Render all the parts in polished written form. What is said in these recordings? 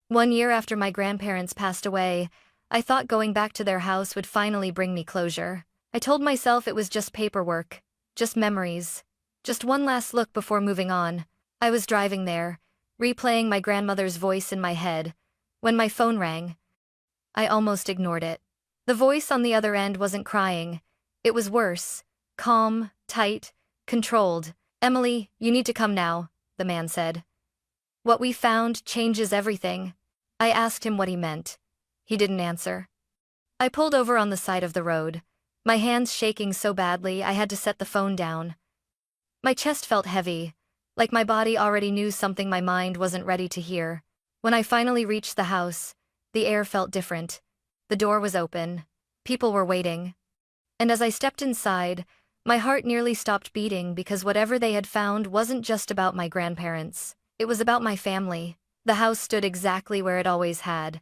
1 year after my grandparents passed away, I thought going back to their house would finally bring me closure. I told myself it was just paperwork, just memories, just one last look before moving on. I was driving there, replaying my grandmother's voice in my head, when my phone rang. I almost ignored it. The voice on the other end wasn't crying. It was worse. Calm, tight, controlled. "Emily, you need to come now," the man said. "What we found changes everything." I asked him what he meant. He didn't answer. I pulled over on the side of the road, my hands shaking so badly I had to set the phone down. My chest felt heavy, like my body already knew something my mind wasn't ready to hear. When I finally reached the house, the air felt different. The door was open. People were waiting. And as I stepped inside, my heart nearly stopped beating because whatever they had found wasn't just about my grandparents. It was about my family. The house stood exactly where it always had,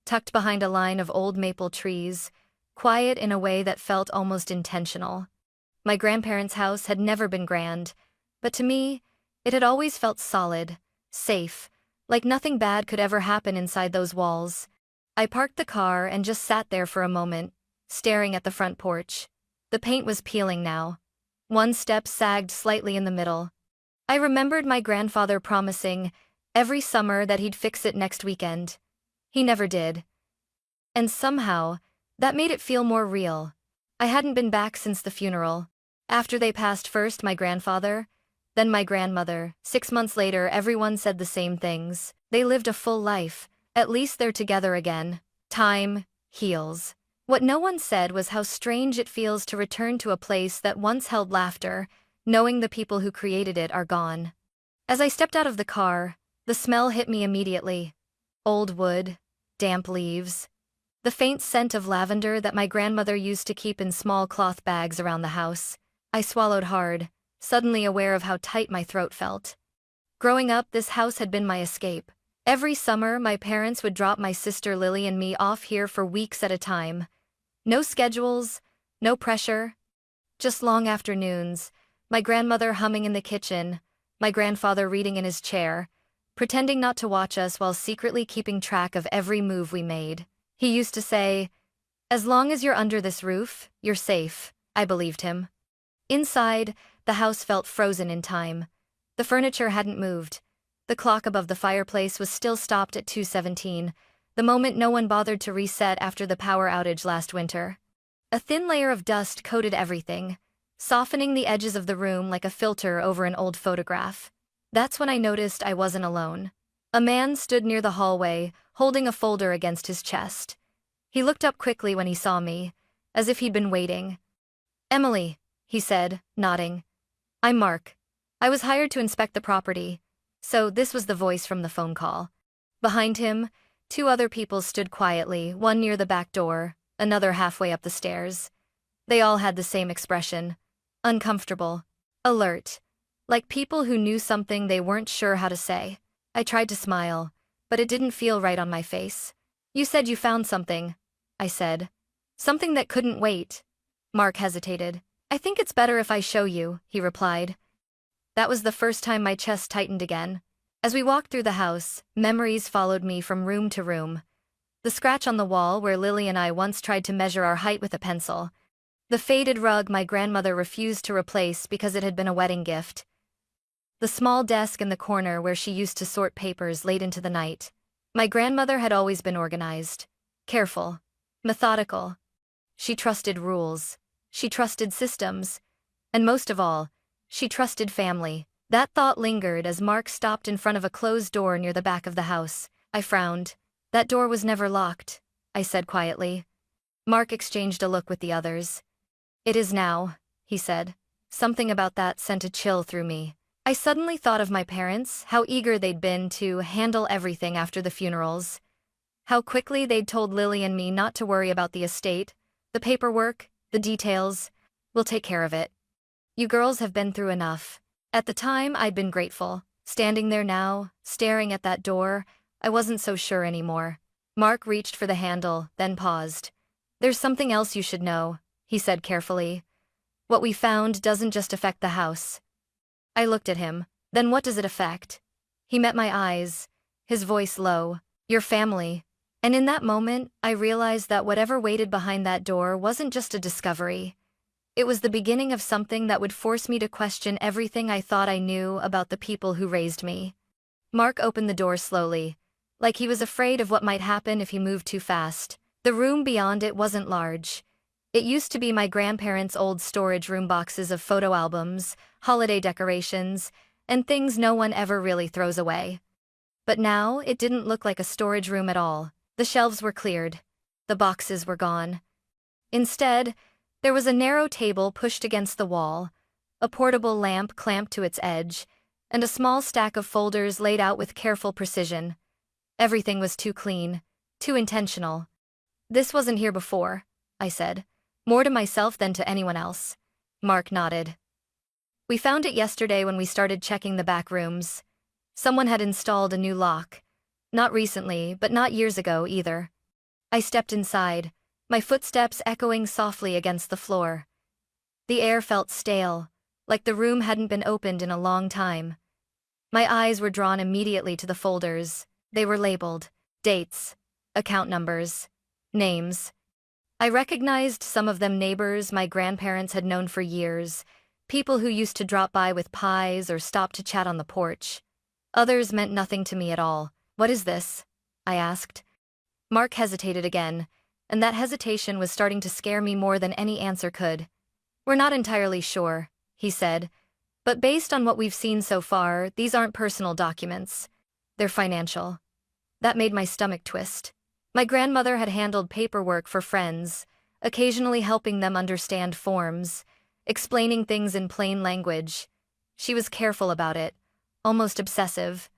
tucked behind a line of old maple trees, quiet in a way that felt almost intentional. My grandparents' house had never been grand, but to me, it had always felt solid, safe, like nothing bad could ever happen inside those walls. I parked the car and just sat there for a moment, staring at the front porch. The paint was peeling now. One step sagged slightly in the middle. I remembered my grandfather promising every summer that he'd fix it next weekend. He never did. And somehow, that made it feel more real. I hadn't been back since the funeral. After they passed, first my grandfather, then my grandmother. 6 months later, everyone said the same things. They lived a full life. At least they're together again. Time heals. What no one said was how strange it feels to return to a place that once held laughter, knowing the people who created it are gone. As I stepped out of the car, the smell hit me immediately. Old wood, damp leaves, the faint scent of lavender that my grandmother used to keep in small cloth bags around the house. I swallowed hard, suddenly aware of how tight my throat felt. Growing up, this house had been my escape. Every summer, my parents would drop my sister Lily and me off here for weeks at a time. No schedules, no pressure, just long afternoons, my grandmother humming in the kitchen, my grandfather reading in his chair, pretending not to watch us while secretly keeping track of every move we made. He used to say, "As long as you're under this roof, you're safe." I believed him. Inside, the house felt frozen in time. The furniture hadn't moved. The clock above the fireplace was still stopped at 2:17, the moment no one bothered to reset after the power outage last winter. A thin layer of dust coated everything, softening the edges of the room like a filter over an old photograph. That's when I noticed I wasn't alone. A man stood near the hallway, holding a folder against his chest. He looked up quickly when he saw me, as if he'd been waiting. "Emily," he said, nodding. "I'm Mark. I was hired to inspect the property." So this was the voice from the phone call. Behind him, 2 other people stood quietly, one near the back door, another halfway up the stairs. They all had the same expression. Uncomfortable. Alert. Like people who knew something they weren't sure how to say. I tried to smile, but it didn't feel right on my face. "You said you found something," I said. "Something that couldn't wait." Mark hesitated. "I think it's better if I show you," he replied. That was the first time my chest tightened again. As we walked through the house, memories followed me from room to room. The scratch on the wall where Lily and I once tried to measure our height with a pencil. The faded rug my grandmother refused to replace because it had been a wedding gift. The small desk in the corner where she used to sort papers late into the night. My grandmother had always been organized, careful, methodical. She trusted rules. She trusted systems. And most of all, she trusted family. That thought lingered as Mark stopped in front of a closed door near the back of the house. I frowned. "That door was never locked," I said quietly. Mark exchanged a look with the others. "It is now," he said. Something about that sent a chill through me. I suddenly thought of my parents, how eager they'd been to handle everything after the funerals. How quickly they'd told Lily and me not to worry about the estate, the paperwork, the details. "We'll take care of it. You girls have been through enough." At the time, I'd been grateful. Standing there now, staring at that door, I wasn't so sure anymore. Mark reached for the handle, then paused. "There's something else you should know," he said carefully. "What we found doesn't just affect the house." I looked at him. "Then what does it affect?" He met my eyes, his voice low. Your family. And in that moment, I realized that whatever waited behind that door wasn't just a discovery. It was the beginning of something that would force me to question everything I thought I knew about the people who raised me. Mark opened the door slowly, like he was afraid of what might happen if he moved too fast. The room beyond it wasn't large. It used to be my grandparents' old storage room, boxes of photo albums, holiday decorations, and things no one ever really throws away. But now, it didn't look like a storage room at all. The shelves were cleared. The boxes were gone. Instead, there was a narrow table pushed against the wall, a portable lamp clamped to its edge, and a small stack of folders laid out with careful precision. Everything was too clean, too intentional. "This wasn't here before," I said, more to myself than to anyone else. Mark nodded. "We found it yesterday when we started checking the back rooms. Someone had installed a new lock. Not recently, but not years ago either." I stepped inside, my footsteps echoing softly against the floor. The air felt stale, like the room hadn't been opened in a long time. My eyes were drawn immediately to the folders. They were labeled dates, account numbers, names. I recognized some of them neighbors my grandparents had known for years, people who used to drop by with pies or stop to chat on the porch. Others meant nothing to me at all. "What is this?" I asked. Mark hesitated again, and that hesitation was starting to scare me more than any answer could. "We're not entirely sure," he said, "but based on what we've seen so far, these aren't personal documents. They're financial." That made my stomach twist. My grandmother had handled paperwork for friends, occasionally helping them understand forms, explaining things in plain language. She was careful about it, almost obsessive.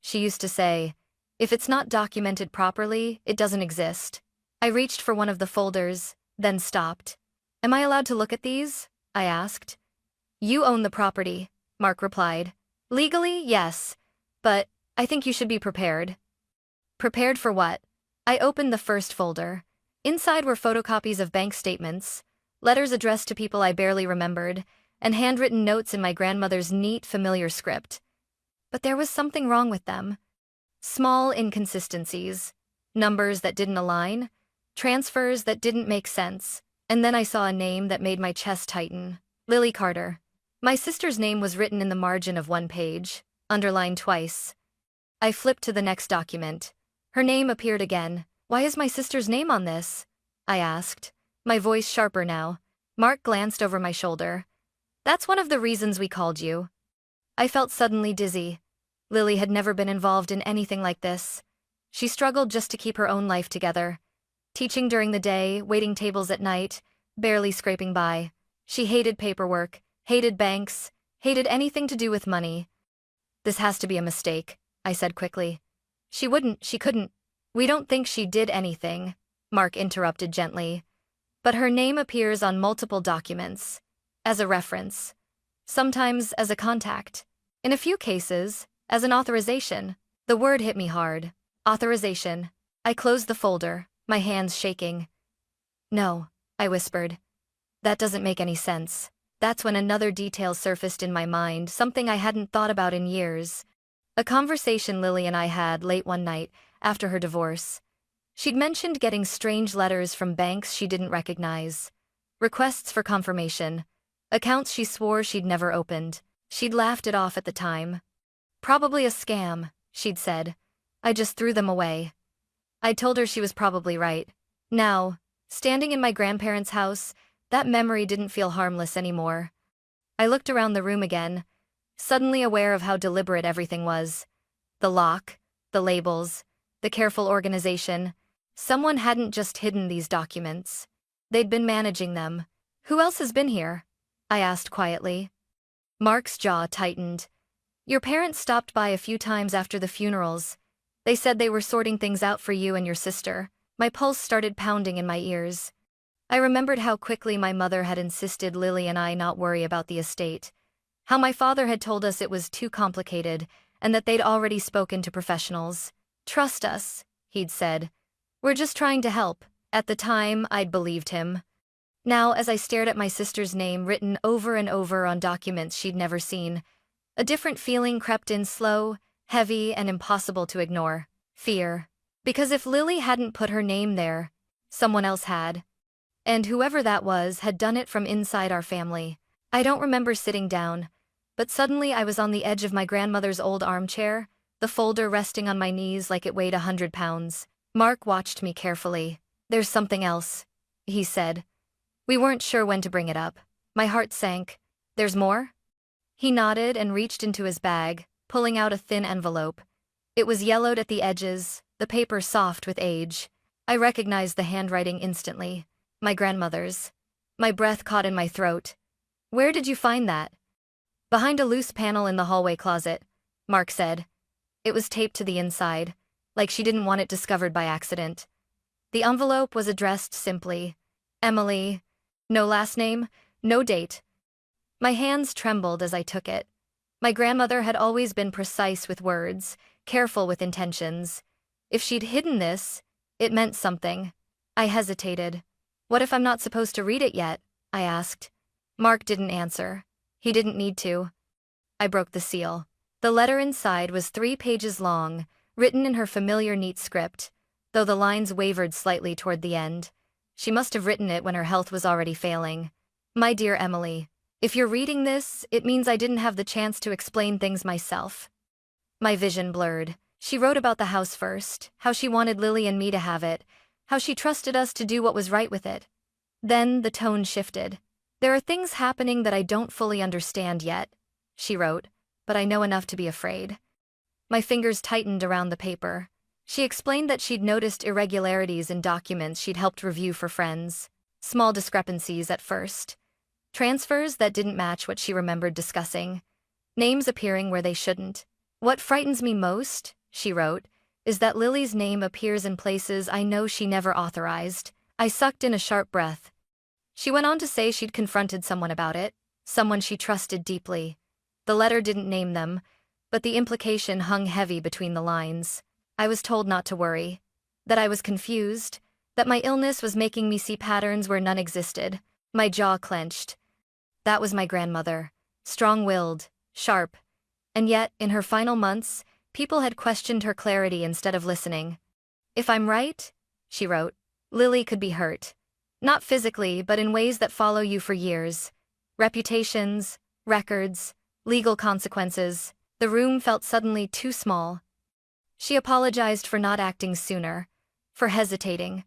She used to say, "If it's not documented properly, it doesn't exist." I reached for one of the folders, then stopped. "Am I allowed to look at these?" I asked. "You own the property," Mark replied. "Legally, yes, but I think you should be prepared." "Prepared for what?" I opened the first folder. Inside were photocopies of bank statements, letters addressed to people I barely remembered, and handwritten notes in my grandmother's neat, familiar script. But there was something wrong with them. Small inconsistencies, numbers that didn't align, transfers that didn't make sense, and then I saw a name that made my chest tighten. Lily Carter. My sister's name was written in the margin of one page, underlined twice. I flipped to the next document. Her name appeared again. "Why is my sister's name on this?" I asked, my voice sharper now. Mark glanced over my shoulder. "That's one of the reasons we called you." I felt suddenly dizzy. Lily had never been involved in anything like this. She struggled just to keep her own life together. Teaching during the day, waiting tables at night, barely scraping by. She hated paperwork, hated banks, hated anything to do with money. "This has to be a mistake," I said quickly. She couldn't. "We don't think she did anything," Mark interrupted gently. "But her name appears on multiple documents, as a reference, sometimes as a contact, in a few cases, as an authorization." The word hit me hard. Authorization. I closed the folder, my hands shaking. "No," I whispered. "That doesn't make any sense." That's when another detail surfaced in my mind, something I hadn't thought about in years. A conversation Lily and I had late one night, after her divorce. She'd mentioned getting strange letters from banks she didn't recognize. Requests for confirmation. Accounts she swore she'd never opened. She'd laughed it off at the time. "Probably a scam," she'd said. "I just threw them away." I told her she was probably right. Now, standing in my grandparents' house, that memory didn't feel harmless anymore. I looked around the room again, suddenly aware of how deliberate everything was. The lock, the labels, the careful organization. Someone hadn't just hidden these documents. They'd been managing them. "Who else has been here?" I asked quietly. Mark's jaw tightened. "Your parents stopped by a few times after the funerals. They said they were sorting things out for you and your sister." My pulse started pounding in my ears. I remembered how quickly my mother had insisted Lily and I not worry about the estate. How my father had told us it was too complicated, and that they'd already spoken to professionals. "Trust us," he'd said. "We're just trying to help." At the time, I'd believed him. Now, as I stared at my sister's name written over and over on documents she'd never seen, a different feeling crept in, slow, heavy, and impossible to ignore. Fear. Because if Lily hadn't put her name there, someone else had. And whoever that was had done it from inside our family. I don't remember sitting down, but suddenly I was on the edge of my grandmother's old armchair, the folder resting on my knees like it weighed 100 pounds. Mark watched me carefully. "There's something else," he said. We weren't sure when to bring it up. My heart sank. "There's more?" He nodded and reached into his bag, pulling out a thin envelope. It was yellowed at the edges, the paper soft with age. I recognized the handwriting instantly. My grandmother's. My breath caught in my throat. "Where did you find that?" "Behind a loose panel in the hallway closet," Mark said. It was taped to the inside, like she didn't want it discovered by accident. The envelope was addressed simply, Emily. No last name, no date. My hands trembled as I took it. My grandmother had always been precise with words, careful with intentions. If she'd hidden this, it meant something. I hesitated. "What if I'm not supposed to read it yet?" I asked. Mark didn't answer. He didn't need to. I broke the seal. The letter inside was 3 pages long, written in her familiar neat script, though the lines wavered slightly toward the end. She must have written it when her health was already failing. "My dear Emily, if you're reading this, it means I didn't have the chance to explain things myself." My vision blurred. She wrote about the house first, how she wanted Lily and me to have it, how she trusted us to do what was right with it. Then the tone shifted. "There are things happening that I don't fully understand yet," she wrote, "but I know enough to be afraid." My fingers tightened around the paper. She explained that she'd noticed irregularities in documents she'd helped review for friends. Small discrepancies at first. Transfers that didn't match what she remembered discussing. Names appearing where they shouldn't. "What frightens me most," she wrote, "is that Lily's name appears in places I know she never authorized." I sucked in a sharp breath. She went on to say she'd confronted someone about it, someone she trusted deeply. The letter didn't name them, but the implication hung heavy between the lines. I was told not to worry, that I was confused, that my illness was making me see patterns where none existed. My jaw clenched. That was my grandmother, strong-willed, sharp, and yet, in her final months, people had questioned her clarity instead of listening. "If I'm right," she wrote, "Lily could be hurt. Not physically, but in ways that follow you for years. Reputations, records, legal consequences." The room felt suddenly too small. She apologized for not acting sooner, for hesitating,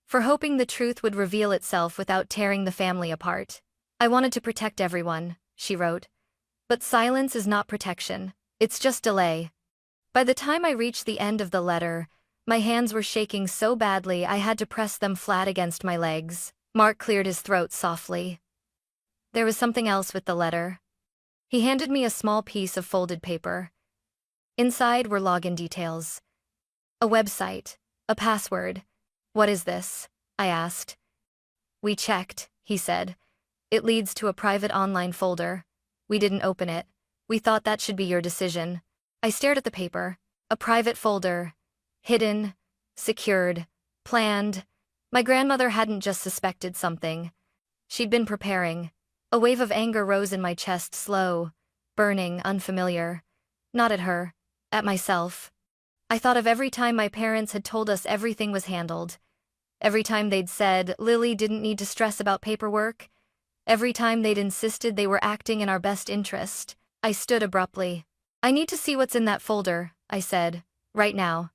for hoping the truth would reveal itself without tearing the family apart. "I wanted to protect everyone," she wrote. "But silence is not protection, it's just delay." By the time I reached the end of the letter, my hands were shaking so badly I had to press them flat against my legs. Mark cleared his throat softly. There was something else with the letter. He handed me a small piece of folded paper. Inside were login details. A website, a password. "What is this?" I asked. "We checked," he said. "It leads to a private online folder. We didn't open it. We thought that should be your decision." I stared at the paper. A private folder. Hidden, secured, planned. My grandmother hadn't just suspected something. She'd been preparing. A wave of anger rose in my chest, slow, burning, unfamiliar. Not at her, at myself. I thought of every time my parents had told us everything was handled. Every time they'd said Lily didn't need to stress about paperwork. Every time they'd insisted they were acting in our best interest. I stood abruptly. "I need to see what's in that folder," I said. "Right now."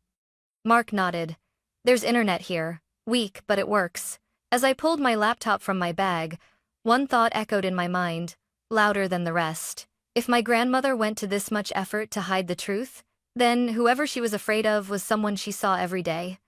Mark nodded. "There's internet here. Weak, but it works." As I pulled my laptop from my bag, one thought echoed in my mind, louder than the rest. If my grandmother went to this much effort to hide the truth, then whoever she was afraid of was someone she saw every day.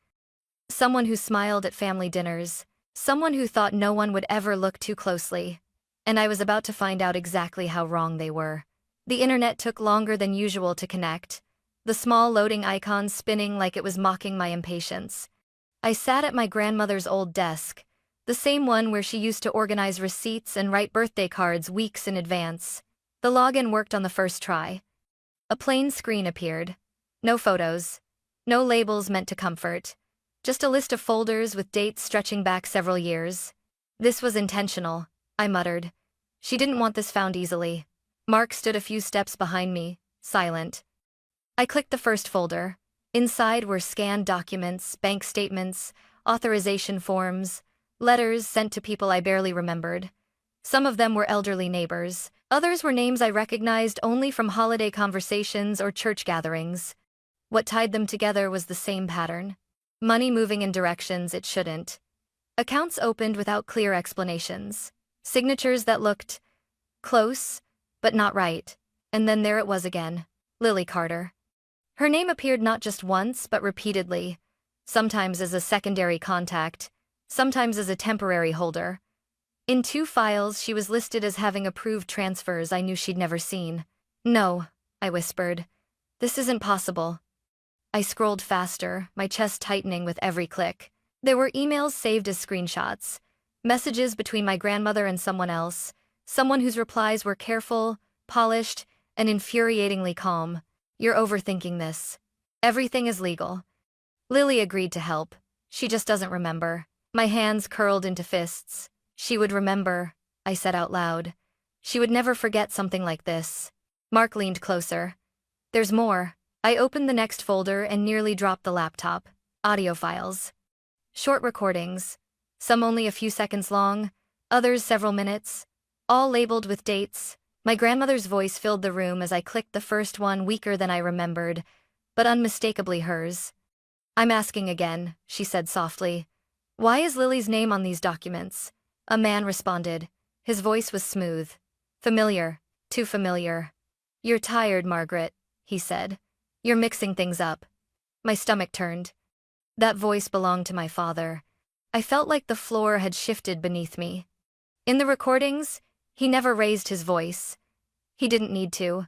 Someone who smiled at family dinners. Someone who thought no one would ever look too closely. And I was about to find out exactly how wrong they were. The internet took longer than usual to connect, the small loading icons spinning like it was mocking my impatience. I sat at my grandmother's old desk, the same one where she used to organize receipts and write birthday cards weeks in advance. The login worked on the first try. A plain screen appeared. No photos. No labels meant to comfort. Just a list of folders with dates stretching back several years. "This was intentional," I muttered. "She didn't want this found easily." Mark stood a few steps behind me, silent. I clicked the first folder. Inside were scanned documents, bank statements, authorization forms, letters sent to people I barely remembered. Some of them were elderly neighbors. Others were names I recognized only from holiday conversations or church gatherings. What tied them together was the same pattern. Money moving in directions it shouldn't. Accounts opened without clear explanations. Signatures that looked close, but not right. And then there it was again. Lily Carter. Her name appeared not just once, but repeatedly. Sometimes as a secondary contact, sometimes as a temporary holder. In 2 files, she was listed as having approved transfers I knew she'd never seen. No, I whispered. This isn't possible. I scrolled faster, my chest tightening with every click. There were emails saved as screenshots, messages between my grandmother and someone else, someone whose replies were careful, polished, and infuriatingly calm. You're overthinking this. Everything is legal. Lily agreed to help. She just doesn't remember. My hands curled into fists. She would remember, I said out loud. She would never forget something like this. Mark leaned closer. There's more. I opened the next folder and nearly dropped the laptop. Audio files. Short recordings. Some only a few seconds long, others several minutes. All labeled with dates. My grandmother's voice filled the room as I clicked the first one, weaker than I remembered, but unmistakably hers. I'm asking again, she said softly. Why is Lily's name on these documents? A man responded. His voice was smooth. Familiar. Too familiar. You're tired, Margaret, he said. You're mixing things up. My stomach turned. That voice belonged to my father. I felt like the floor had shifted beneath me. In the recordings, he never raised his voice. He didn't need to.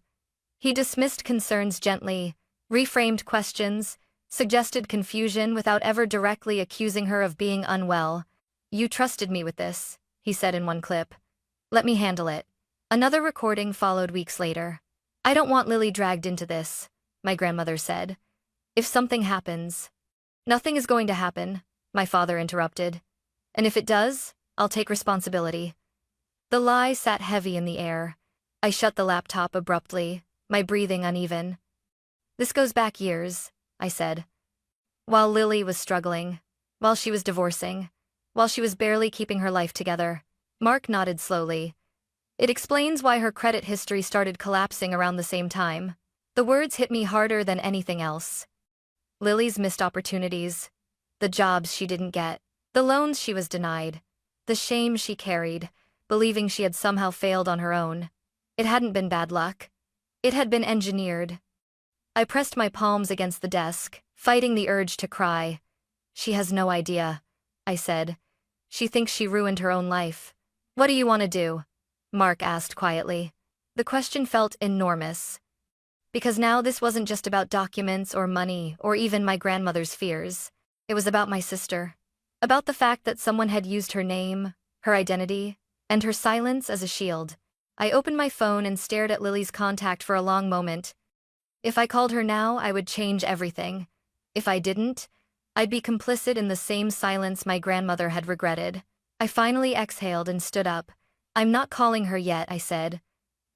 He dismissed concerns gently, reframed questions, suggested confusion without ever directly accusing her of being unwell. You trusted me with this, he said in one clip. Let me handle it. Another recording followed weeks later. I don't want Lily dragged into this, my grandmother said. If something happens. Nothing is going to happen, my father interrupted. And if it does, I'll take responsibility. The lie sat heavy in the air. I shut the laptop abruptly, my breathing uneven. This goes back years, I said. While Lily was struggling, while she was divorcing, while she was barely keeping her life together. Mark nodded slowly. It explains why her credit history started collapsing around the same time. The words hit me harder than anything else. Lily's missed opportunities, the jobs she didn't get, the loans she was denied, the shame she carried, believing she had somehow failed on her own. It hadn't been bad luck. It had been engineered. I pressed my palms against the desk, fighting the urge to cry. She has no idea, I said. She thinks she ruined her own life. What do you want to do? Mark asked quietly. The question felt enormous. Because now this wasn't just about documents or money or even my grandmother's fears. It was about my sister. About the fact that someone had used her name, her identity, and her silence as a shield. I opened my phone and stared at Lily's contact for a long moment. If I called her now, I would change everything. If I didn't, I'd be complicit in the same silence my grandmother had regretted. I finally exhaled and stood up. I'm not calling her yet, I said.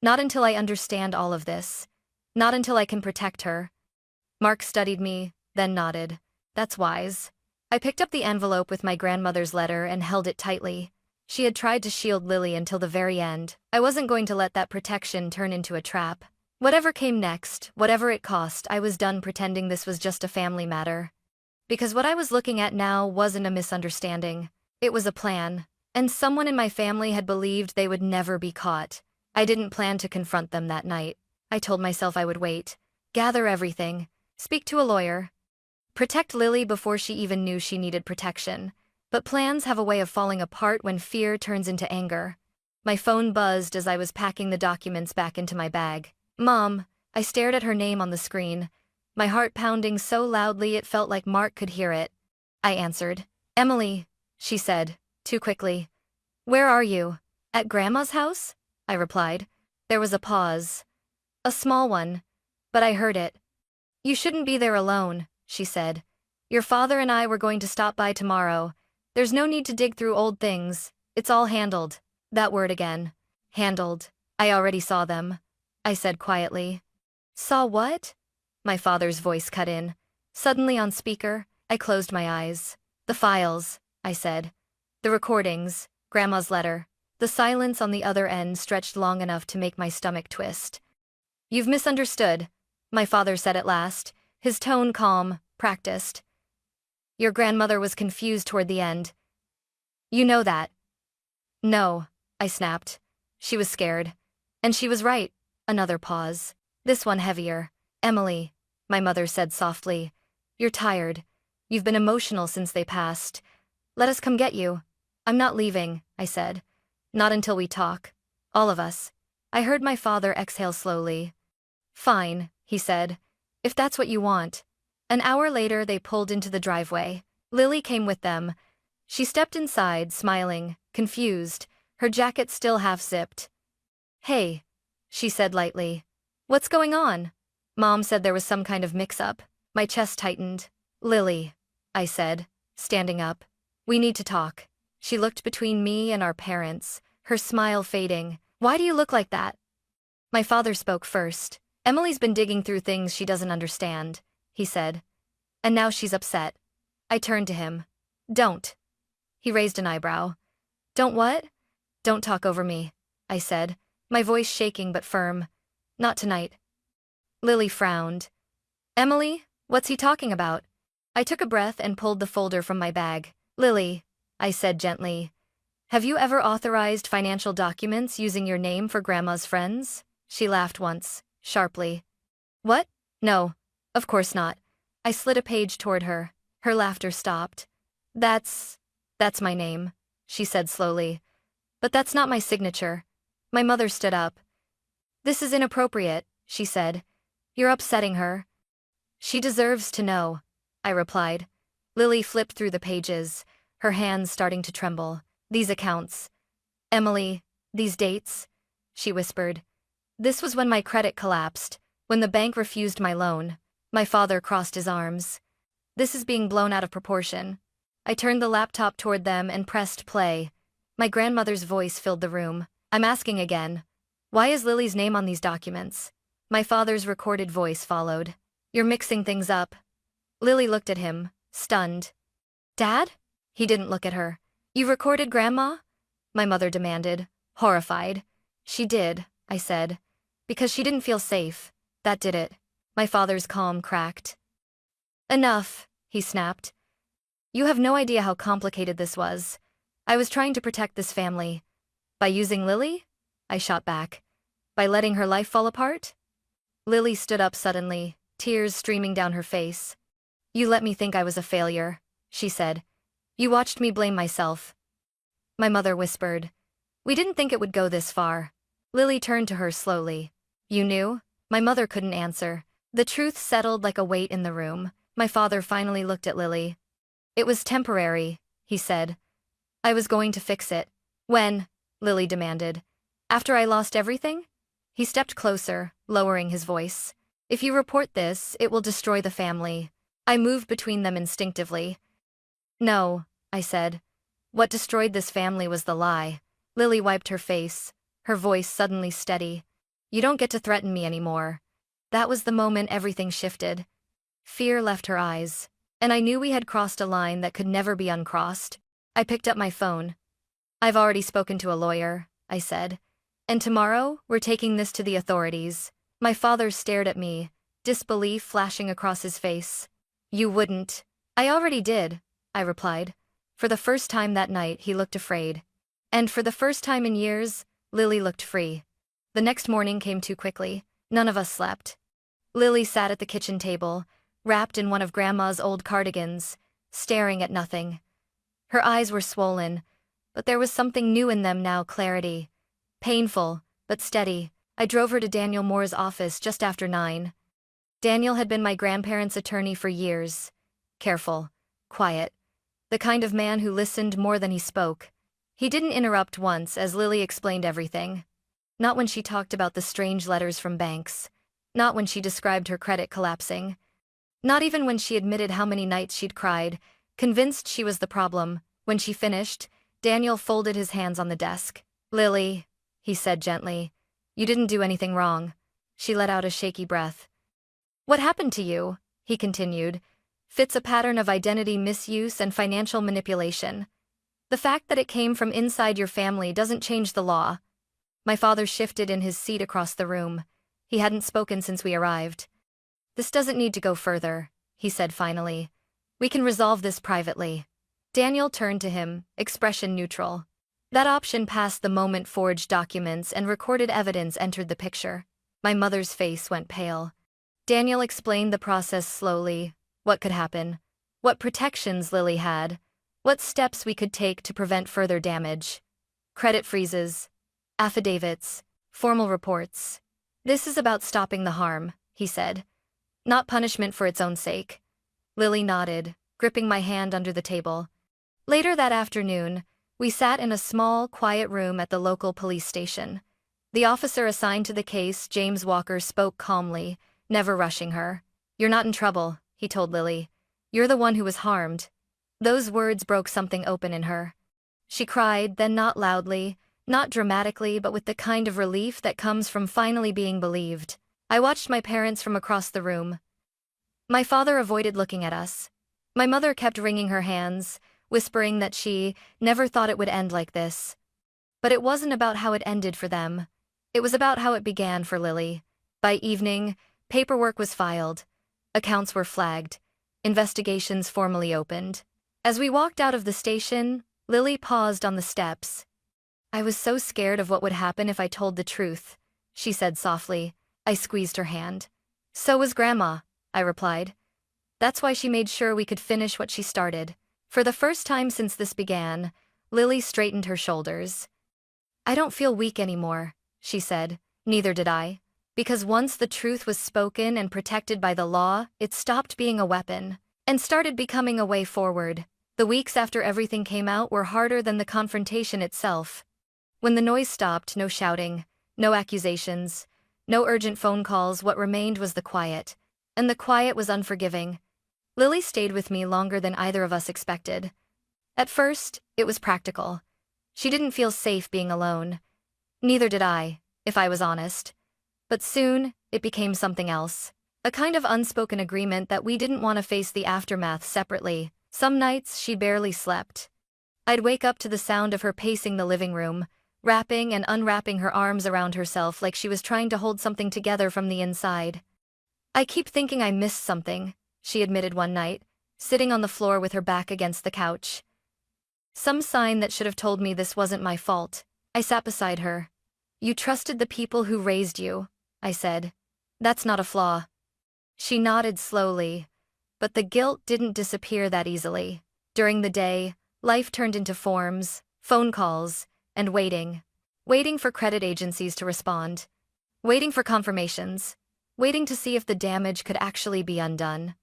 Not until I understand all of this. Not until I can protect her. Mark studied me, then nodded. That's wise. I picked up the envelope with my grandmother's letter and held it tightly. She had tried to shield Lily until the very end. I wasn't going to let that protection turn into a trap. Whatever came next, whatever it cost, I was done pretending this was just a family matter. Because what I was looking at now wasn't a misunderstanding. It was a plan. And someone in my family had believed they would never be caught. I didn't plan to confront them that night. I told myself I would wait, gather everything, speak to a lawyer, protect Lily before she even knew she needed protection. But plans have a way of falling apart when fear turns into anger. My phone buzzed as I was packing the documents back into my bag. Mom, I stared at her name on the screen, my heart pounding so loudly it felt like Mark could hear it. I answered. Emily, she said, too quickly. Where are you? At Grandma's house? I replied. There was a pause. A small one, but I heard it. You shouldn't be there alone, she said. Your father and I were going to stop by tomorrow. There's no need to dig through old things. It's all handled. That word again. Handled. I already saw them, I said quietly. Saw what? My father's voice cut in. Suddenly on speaker, I closed my eyes. The files, I said. The recordings, Grandma's letter. The silence on the other end stretched long enough to make my stomach twist. You've misunderstood, my father said at last, his tone calm, practiced. Your grandmother was confused toward the end. You know that. No, I snapped. She was scared. And she was right. Another pause. This one heavier. Emily, my mother said softly. You're tired. You've been emotional since they passed. Let us come get you. I'm not leaving, I said. Not until we talk. All of us. I heard my father exhale slowly. Fine, he said. If that's what you want. An hour later they pulled into the driveway. Lily came with them. She stepped inside, smiling, confused, her jacket still half-zipped. Hey, she said lightly. What's going on? Mom said there was some kind of mix-up. My chest tightened. Lily, I said, standing up. We need to talk. She looked between me and our parents, her smile fading. Why do you look like that? My father spoke first. Emily's been digging through things she doesn't understand, he said. And now she's upset. I turned to him. Don't. He raised an eyebrow. Don't what? Don't talk over me, I said, my voice shaking but firm. Not tonight. Lily frowned. Emily, what's he talking about? I took a breath and pulled the folder from my bag. Lily, I said gently. Have you ever authorized financial documents using your name for Grandma's friends? She laughed once, sharply. What? No, of course not. I slid a page toward her. Her laughter stopped. That's my name, she said slowly. But that's not my signature. My mother stood up. This is inappropriate, she said. You're upsetting her. She deserves to know, I replied. Lily flipped through the pages, her hands starting to tremble. These accounts. Emily, these dates, she whispered. This was when my credit collapsed, when the bank refused my loan. My father crossed his arms. This is being blown out of proportion. I turned the laptop toward them and pressed play. My grandmother's voice filled the room. I'm asking again. Why is Lily's name on these documents? My father's recorded voice followed. You're mixing things up. Lily looked at him, stunned. Dad? He didn't look at her. You recorded Grandma? My mother demanded, horrified. She did, I said. Because she didn't feel safe. That did it. My father's calm cracked. Enough, he snapped. You have no idea how complicated this was. I was trying to protect this family. By using Lily? I shot back. By letting her life fall apart? Lily stood up suddenly, tears streaming down her face. You let me think I was a failure, she said. You watched me blame myself. My mother whispered. We didn't think it would go this far. Lily turned to her slowly. You knew? My mother couldn't answer. The truth settled like a weight in the room. My father finally looked at Lily. It was temporary, he said. I was going to fix it. When? Lily demanded. After I lost everything? He stepped closer, lowering his voice. If you report this, it will destroy the family. I moved between them instinctively. No, I said. What destroyed this family was the lie. Lily wiped her face, her voice suddenly steady. You don't get to threaten me anymore. That was the moment everything shifted. Fear left her eyes, and I knew we had crossed a line that could never be uncrossed. I picked up my phone. I've already spoken to a lawyer, I said. And tomorrow, we're taking this to the authorities. My father stared at me, disbelief flashing across his face. You wouldn't. I already did, I replied. For the first time that night, he looked afraid. And for the first time in years, Lily looked free. The next morning came too quickly. None of us slept. Lily sat at the kitchen table, wrapped in one of Grandma's old cardigans, staring at nothing. Her eyes were swollen, but there was something new in them now, clarity. Painful, but steady. I drove her to Daniel Moore's office just after 9. Daniel had been my grandparents' attorney for years. Careful, quiet. The kind of man who listened more than he spoke. He didn't interrupt once as Lily explained everything. Not when she talked about the strange letters from banks. Not when she described her credit collapsing. Not even when she admitted how many nights she'd cried, convinced she was the problem. When she finished, Daniel folded his hands on the desk. Lily, he said gently, you didn't do anything wrong. She let out a shaky breath. What happened to you? He continued. fits a pattern of identity misuse and financial manipulation. The fact that it came from inside your family doesn't change the law. My father shifted in his seat across the room. He hadn't spoken since we arrived. This doesn't need to go further, he said finally. We can resolve this privately. Daniel turned to him, expression neutral. That option passed the moment forged documents and recorded evidence entered the picture. My mother's face went pale. Daniel explained the process slowly, what could happen, what protections Lily had, what steps we could take to prevent further damage. Credit freezes, affidavits, formal reports. This is about stopping the harm, he said. Not punishment for its own sake. Lily nodded, gripping my hand under the table. Later that afternoon, we sat in a small, quiet room at the local police station. The officer assigned to the case, James Walker, spoke calmly, never rushing her. You're not in trouble, he told Lily. You're the one who was harmed. Those words broke something open in her. She cried, then not loudly, not dramatically, but with the kind of relief that comes from finally being believed. I watched my parents from across the room. My father avoided looking at us. My mother kept wringing her hands, whispering that she never thought it would end like this. But it wasn't about how it ended for them. It was about how it began for Lily. By evening, paperwork was filed. Accounts were flagged. Investigations formally opened. As we walked out of the station, Lily paused on the steps. I was so scared of what would happen if I told the truth, she said softly. I squeezed her hand. So was Grandma, I replied. That's why she made sure we could finish what she started. For the first time since this began, Lily straightened her shoulders. I don't feel weak anymore, she said. Neither did I. Because once the truth was spoken and protected by the law, it stopped being a weapon and started becoming a way forward. The weeks after everything came out were harder than the confrontation itself. When the noise stopped, no shouting, no accusations, no urgent phone calls, what remained was the quiet. And the quiet was unforgiving. Lily stayed with me longer than either of us expected. At first, it was practical. She didn't feel safe being alone. Neither did I, if I was honest. But soon, it became something else. A kind of unspoken agreement that we didn't want to face the aftermath separately. Some nights, she barely slept. I'd wake up to the sound of her pacing the living room, wrapping and unwrapping her arms around herself like she was trying to hold something together from the inside. I keep thinking I missed something, she admitted one night, sitting on the floor with her back against the couch. Some sign that should have told me this wasn't my fault. I sat beside her. You trusted the people who raised you, I said. That's not a flaw. She nodded slowly, but the guilt didn't disappear that easily. During the day, life turned into forms, phone calls, and waiting. Waiting for credit agencies to respond. Waiting for confirmations. Waiting to see if the damage could actually be undone.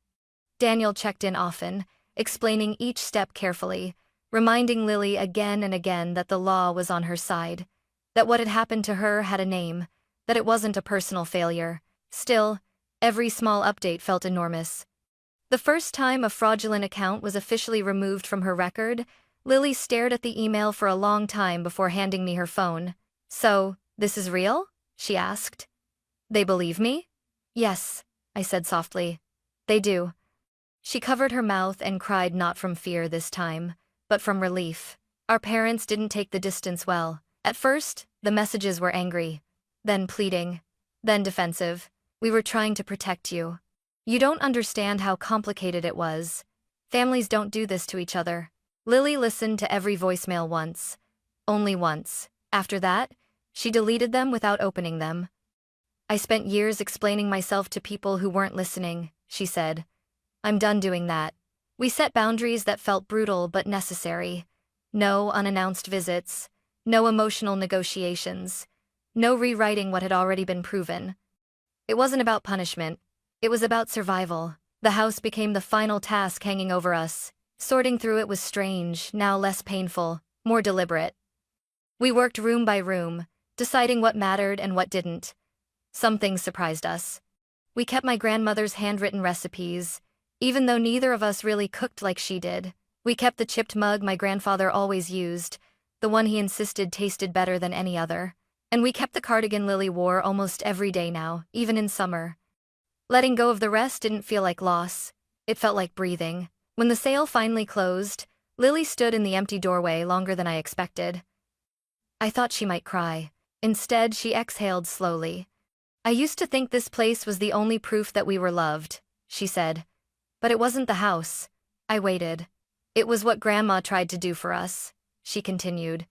Daniel checked in often, explaining each step carefully, reminding Lily again and again that the law was on her side, that what had happened to her had a name, that it wasn't a personal failure. Still, every small update felt enormous. The first time a fraudulent account was officially removed from her record, Lily stared at the email for a long time before handing me her phone. So, this is real? She asked. They believe me? Yes, I said softly. They do. She covered her mouth and cried, not from fear this time, but from relief. Our parents didn't take the distance well. At first, the messages were angry, then pleading, then defensive. We were trying to protect you. You don't understand how complicated it was. Families don't do this to each other. Lily listened to every voicemail once. Only once. After that, she deleted them without opening them. I spent years explaining myself to people who weren't listening, she said. I'm done doing that. We set boundaries that felt brutal but necessary. No unannounced visits. No emotional negotiations. No rewriting what had already been proven. It wasn't about punishment. It was about survival. The house became the final task hanging over us. Sorting through it was strange, now less painful, more deliberate. We worked room by room, deciding what mattered and what didn't. Some things surprised us. We kept my grandmother's handwritten recipes, even though neither of us really cooked like she did. We kept the chipped mug my grandfather always used, the one he insisted tasted better than any other. And we kept the cardigan Lily wore almost every day now, even in summer. Letting go of the rest didn't feel like loss. It felt like breathing. When the sale finally closed, Lily stood in the empty doorway longer than I expected. I thought she might cry. Instead, she exhaled slowly. "I used to think this place was the only proof that we were loved," she said. "But it wasn't the house." I waited. "It was what Grandma tried to do for us," she continued.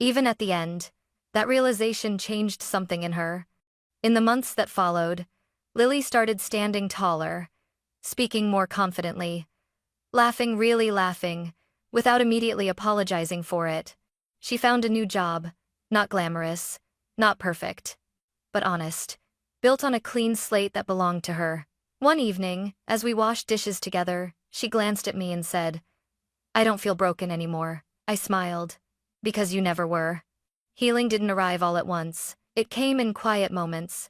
Even at the end, that realization changed something in her. In the months that followed, Lily started standing taller, speaking more confidently, laughing, really laughing, without immediately apologizing for it. She found a new job, not glamorous, not perfect, but honest, built on a clean slate that belonged to her. One evening, as we washed dishes together, she glanced at me and said, "I don't feel broken anymore." I smiled. "Because you never were." Healing didn't arrive all at once. It came in quiet moments.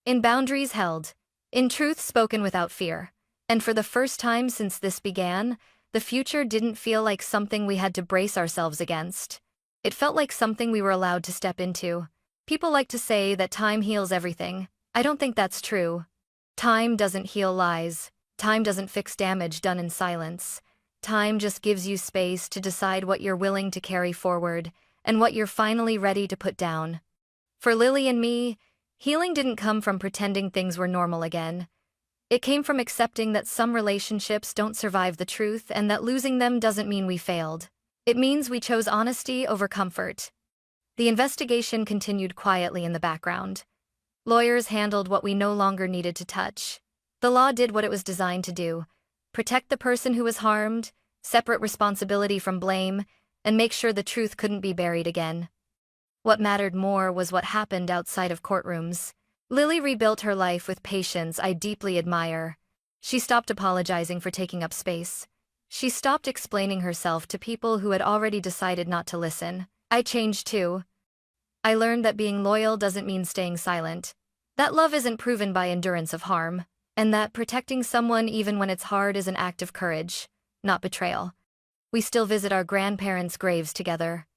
In boundaries held. In truth spoken without fear. And for the first time since this began, the future didn't feel like something we had to brace ourselves against. It felt like something we were allowed to step into. People like to say that time heals everything. I don't think that's true. Time doesn't heal lies. Time doesn't fix damage done in silence. Time just gives you space to decide what you're willing to carry forward and what you're finally ready to put down. For Lily and me, healing didn't come from pretending things were normal again. It came from accepting that some relationships don't survive the truth and that losing them doesn't mean we failed. It means we chose honesty over comfort. The investigation continued quietly in the background. Lawyers handled what we no longer needed to touch. The law did what it was designed to do: protect the person who was harmed, separate responsibility from blame, and make sure the truth couldn't be buried again. What mattered more was what happened outside of courtrooms. Lily rebuilt her life with patience I deeply admire. She stopped apologizing for taking up space. She stopped explaining herself to people who had already decided not to listen. I changed too. I learned that being loyal doesn't mean staying silent, that love isn't proven by endurance of harm, and that protecting someone even when it's hard is an act of courage, not betrayal. We still visit our grandparents' graves together.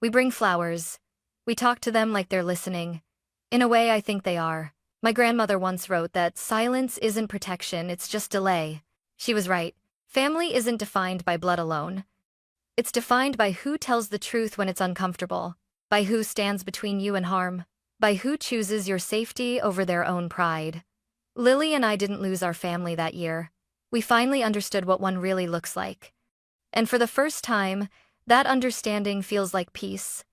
We bring flowers. We talk to them like they're listening. In a way, I think they are. My grandmother once wrote that silence isn't protection, it's just delay. She was right. Family isn't defined by blood alone. It's defined by who tells the truth when it's uncomfortable, by who stands between you and harm, by who chooses your safety over their own pride. Lily and I didn't lose our family that year. We finally understood what one really looks like. And for the first time, that understanding feels like peace.